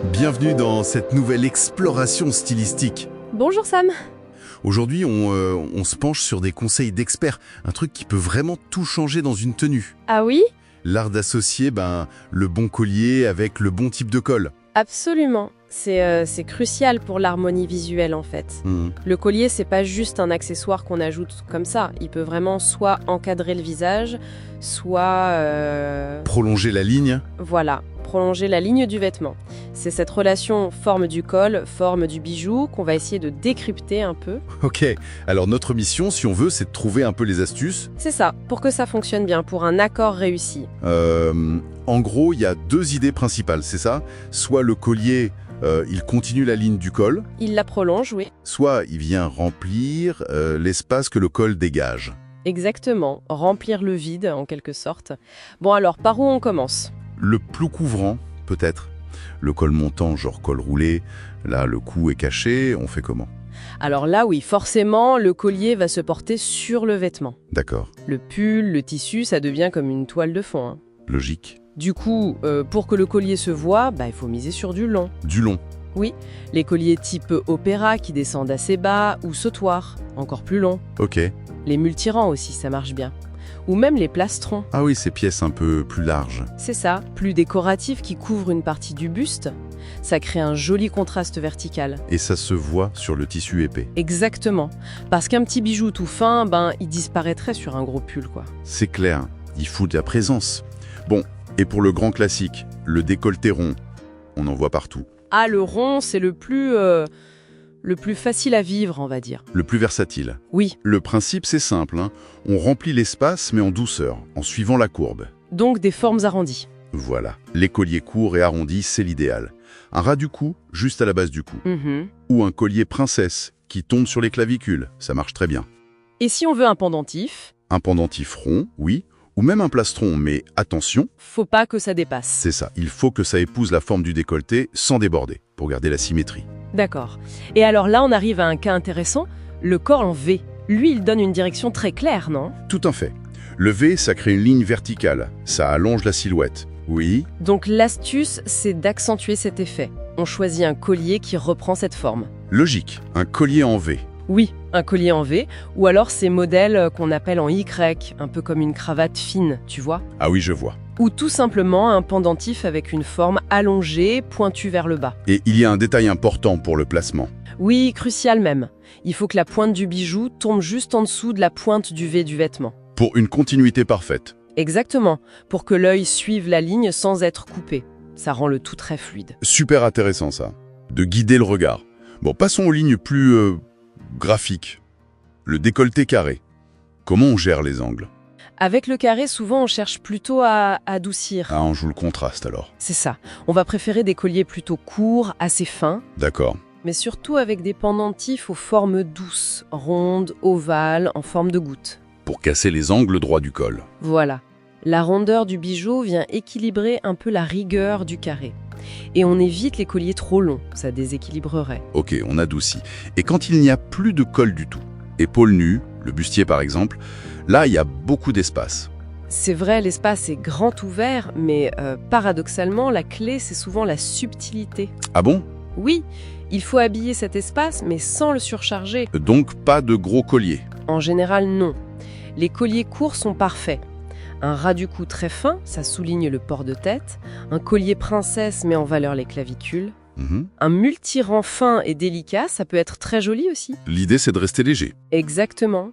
Bienvenue dans cette nouvelle exploration stylistique. Bonjour Sam. Aujourd'hui, on se penche sur des conseils d'experts, un truc qui peut vraiment tout changer dans une tenue. Ah oui? L'art d'associer le bon collier avec le bon type de col. Absolument. C'est crucial pour l'harmonie visuelle en fait. Le collier, c'est pas juste un accessoire qu'on ajoute comme ça. Il peut vraiment soit encadrer le visage, soit... Prolonger la ligne. Voilà, prolonger la ligne du vêtement. C'est cette relation forme du col, forme du bijou qu'on va essayer de décrypter un peu. Ok, alors notre mission, si on veut, c'est de trouver un peu les astuces. C'est ça, pour que ça fonctionne bien, pour un accord réussi. En gros, il y a deux idées principales, c'est ça? Soit le collier... il continue la ligne du col, Il la prolonge, oui. soit il vient remplir l'espace que le col dégage. Exactement, remplir le vide en quelque sorte. Bon alors, par où on commence? Le plus couvrant, peut-être. Le col montant, genre col roulé, là le cou est caché, on fait comment? Alors là, oui, forcément, le collier va se porter sur le vêtement. D'accord, Le pull, le tissu, ça devient comme une toile de fond. logique. Du coup, pour que le collier se voie, il faut miser sur du long. Du long. Oui, les colliers type opéra qui descendent assez bas ou sautoir, encore plus long. Ok. Les multirangs aussi, ça marche bien. Ou même les plastrons. Ah oui, ces pièces un peu plus larges. C'est ça, plus décoratifs qui couvrent une partie du buste. Ça crée un joli contraste vertical. Et ça se voit sur le tissu épais. Exactement. Parce qu'un petit bijou tout fin, il disparaîtrait sur un gros pull, quoi. C'est clair, il faut de la présence. Bon, et pour le grand classique, le décolleté rond, on en voit partout. Ah, le rond, c'est le plus facile à vivre, on va dire. Le plus versatile. Oui, Le principe, c'est simple, hein. On remplit l'espace, mais en douceur, en suivant la courbe. donc des formes arrondies. Voilà. Les colliers courts et arrondis, c'est l'idéal. Un ras du cou, juste à la base du cou. Mhm. Ou un collier princesse, qui tombe sur les clavicules. Ça marche très bien. Et si on veut un pendentif, Un pendentif rond, oui. Ou même un plastron, mais attention, faut pas que ça dépasse. c'est ça. Il faut que ça épouse la forme du décolleté sans déborder, pour garder la symétrie. D'accord. Et alors là, on arrive à un cas intéressant, le col en V. Lui, il donne une direction très claire, non? Tout à fait. Le V, ça crée une ligne verticale. Ça allonge la silhouette. Oui. Donc l'astuce, c'est d'accentuer cet effet. On choisit un collier qui reprend cette forme. Logique. Un collier en V. Oui, un collier en V, ou alors ces modèles qu'on appelle en Y, un peu comme une cravate fine, tu vois? Ah oui, je vois. Ou tout simplement un pendentif avec une forme allongée, pointue vers le bas. Et il y a un détail important pour le placement. Oui, crucial même. Il faut que la pointe du bijou tombe juste en dessous de la pointe du V du vêtement. Pour une continuité parfaite. Exactement, pour que l'œil suive la ligne sans être coupé. Ça rend le tout très fluide. Super intéressant ça. De guider le regard. Bon, passons aux lignes plus graphiques. Le décolleté carré. Comment on gère les angles? Avec le carré, souvent on cherche plutôt à adoucir. Ah, on joue le contraste alors. C'est ça. On va préférer des colliers plutôt courts, assez fins, D'accord. mais surtout avec des pendentifs aux formes douces, rondes, ovales, en forme de gouttes. Pour casser les angles droits du col. Voilà. La rondeur du bijou vient équilibrer un peu la rigueur du carré. Et on évite les colliers trop longs, ça déséquilibrerait. Ok, on adoucit. Et quand il n'y a plus de col du tout, épaules nues, le bustier par exemple, là il y a beaucoup d'espace. C'est vrai, l'espace est grand ouvert, mais paradoxalement, la clé, c'est souvent la subtilité. Ah bon? Oui, il faut habiller cet espace, mais sans le surcharger. Donc pas de gros collier. En général, non. Les colliers courts sont parfaits. Un ras du cou très fin, ça souligne le port de tête. Un collier princesse met en valeur les clavicules. Mhm. Un multirang fin et délicat, ça peut être très joli aussi. L'idée c'est de rester léger. Exactement.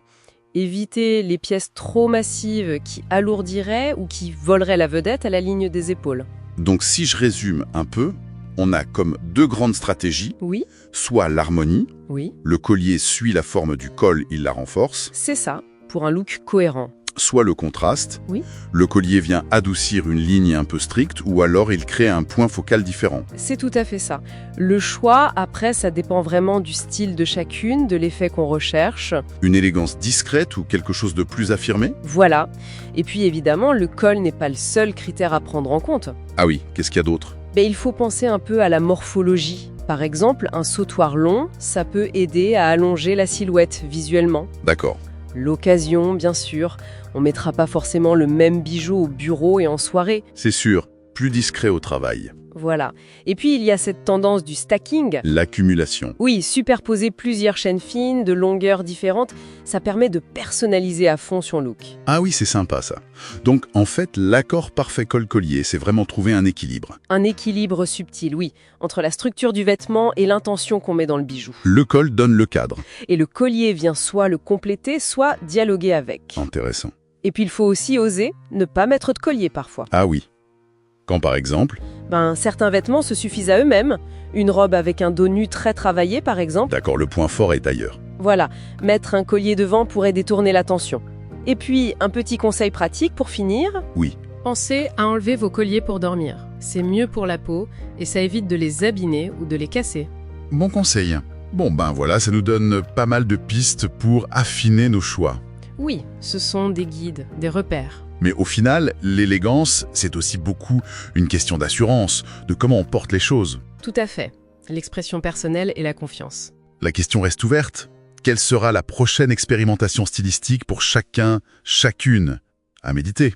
Éviter les pièces trop massives qui alourdiraient ou qui voleraient la vedette à la ligne des épaules. Donc si je résume un peu, on a comme deux grandes stratégies, Oui, soit l'harmonie, oui, le collier suit la forme du col, il la renforce, c'est ça, pour un look cohérent. soit le contraste, Oui. le collier vient adoucir une ligne un peu stricte, ou alors il crée un point focal différent. C'est tout à fait ça. Le choix, après, ça dépend vraiment du style de chacune, de l'effet qu'on recherche. Une élégance discrète ou quelque chose de plus affirmé? Voilà. Et puis évidemment, le col n'est pas le seul critère à prendre en compte. Ah oui, qu'est-ce qu'il y a d'autre? Il faut penser un peu à la morphologie. Par exemple, un sautoir long, ça peut aider à allonger la silhouette visuellement. D'accord. L'occasion, bien sûr. On mettra pas forcément le même bijou au bureau et en soirée. C'est sûr. plus discret au travail. Voilà. Et puis, il y a cette tendance du stacking. L'accumulation. Oui, superposer plusieurs chaînes fines de longueurs différentes, ça permet de personnaliser à fond son look. Ah oui, c'est sympa ça. Donc en fait, l'accord parfait col-collier, c'est vraiment trouver un équilibre. Un équilibre subtil, oui, entre la structure du vêtement et l'intention qu'on met dans le bijou. Le col donne le cadre. Et le collier vient soit le compléter, soit dialoguer avec. Intéressant. Et puis il faut aussi oser ne pas mettre de collier parfois. Ah oui. Quand par exemple... Certains vêtements se suffisent à eux-mêmes. Une robe avec un dos nu très travaillé, par exemple. D'accord, le point fort est ailleurs. Voilà, mettre un collier devant pourrait détourner l'attention. Et puis, un petit conseil pratique pour finir. Oui. Pensez à enlever vos colliers pour dormir. C'est mieux pour la peau et ça évite de les abîmer ou de les casser. Bon conseil. Bon voilà, ça nous donne pas mal de pistes pour affiner nos choix. Oui, ce sont des guides, des repères. Mais au final, l'élégance, c'est aussi beaucoup une question d'assurance, de comment on porte les choses. Tout à fait. L'expression personnelle et la confiance. La question reste ouverte. Quelle sera la prochaine expérimentation stylistique pour chacun, chacune? À méditer.